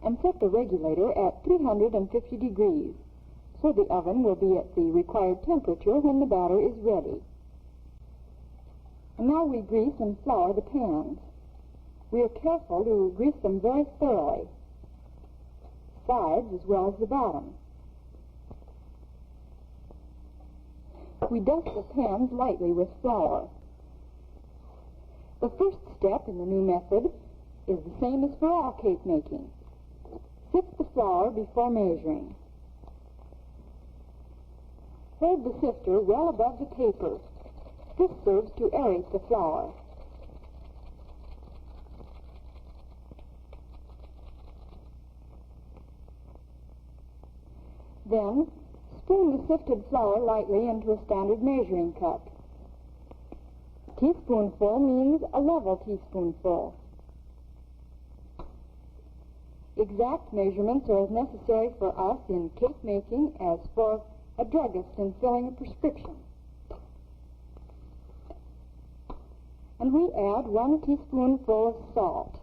and set the regulator at 350 degrees, so the oven will be at the required temperature when the batter is ready. And now we grease and flour the pans. We are careful to grease them very thoroughly, sides as well as the bottom. We dust the pans lightly with flour. The first step in the new method is the same as for all cake making. Sift the flour before measuring. Hold the sifter well above the paper. This serves to aerate the flour. Then, spoon the sifted flour lightly into a standard measuring cup. Teaspoonful means a level teaspoonful. Exact measurements are as necessary for us in cake making as for a druggist in filling a prescription. And we add 1 teaspoonful of salt.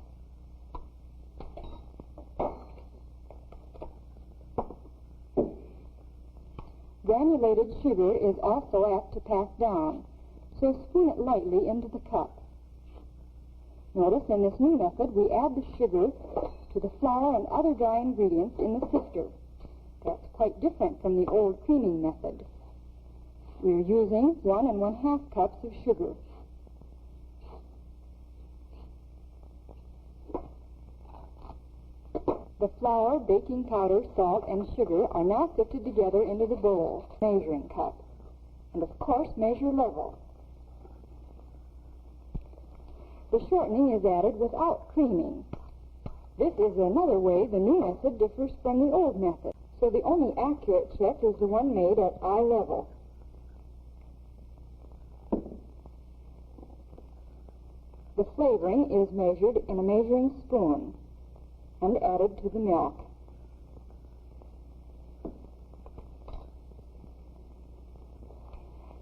Granulated sugar is also apt to pass down, so spoon it lightly into the cup. Notice in this new method we add the sugar to the flour and other dry ingredients in the sifter. That's quite different from the old creaming method. We're using 1 1/2 cups of sugar. The flour, baking powder, salt, and sugar are now sifted together into the bowl, measuring cup, and of course measure level. The shortening is added without creaming. This is another way the new method differs from the old method, so the only accurate check is the one made at eye level. The flavoring is measured in a measuring spoon and added to the milk.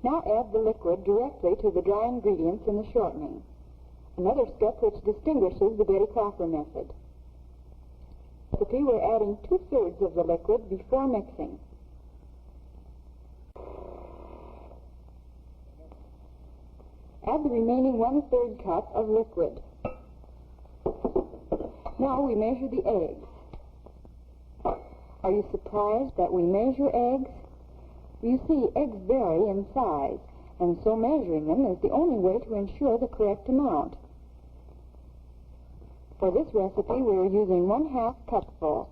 Now add the liquid directly to the dry ingredients in the shortening, another step which distinguishes the Betty Crocker method. We're adding 2/3 of the liquid before mixing. Add the remaining 1/3 cup of liquid. Now we measure the eggs. Are you surprised that we measure eggs? You see, eggs vary in size, and so measuring them is the only way to ensure the correct amount. For this recipe, we are using 1/2 cupful,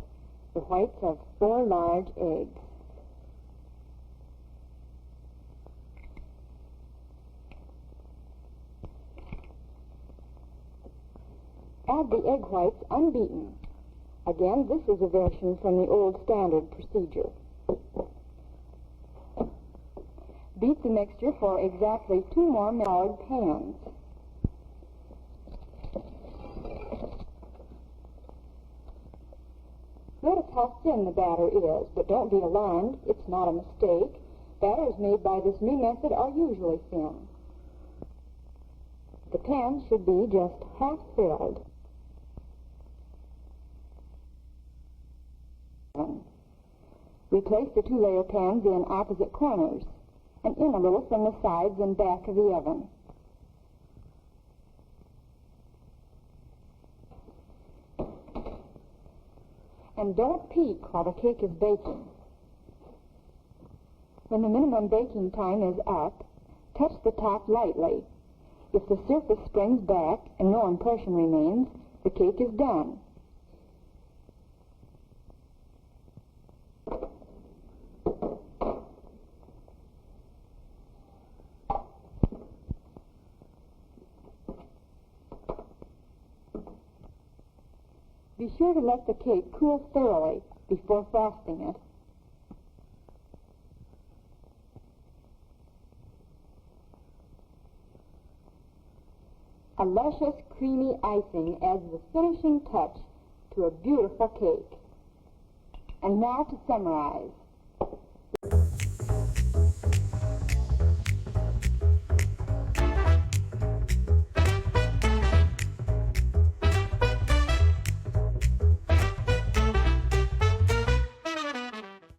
the whites of 4 large eggs. Add the egg whites unbeaten. Again, this is a version from the old standard procedure. Beat the mixture for exactly 2 more floured pans. Notice how thin the batter is, but don't be alarmed, it's not a mistake. Batters made by this new method are usually thin. The pans should be just half filled. We place the 2-layer pans in opposite corners and in a little from the sides and back of the oven. And don't peek while the cake is baking. When the minimum baking time is up, touch the top lightly. If the surface springs back and no impression remains, the cake is done. Be sure to let the cake cool thoroughly before frosting it. A luscious, creamy icing adds the finishing touch to a beautiful cake. And now to summarize.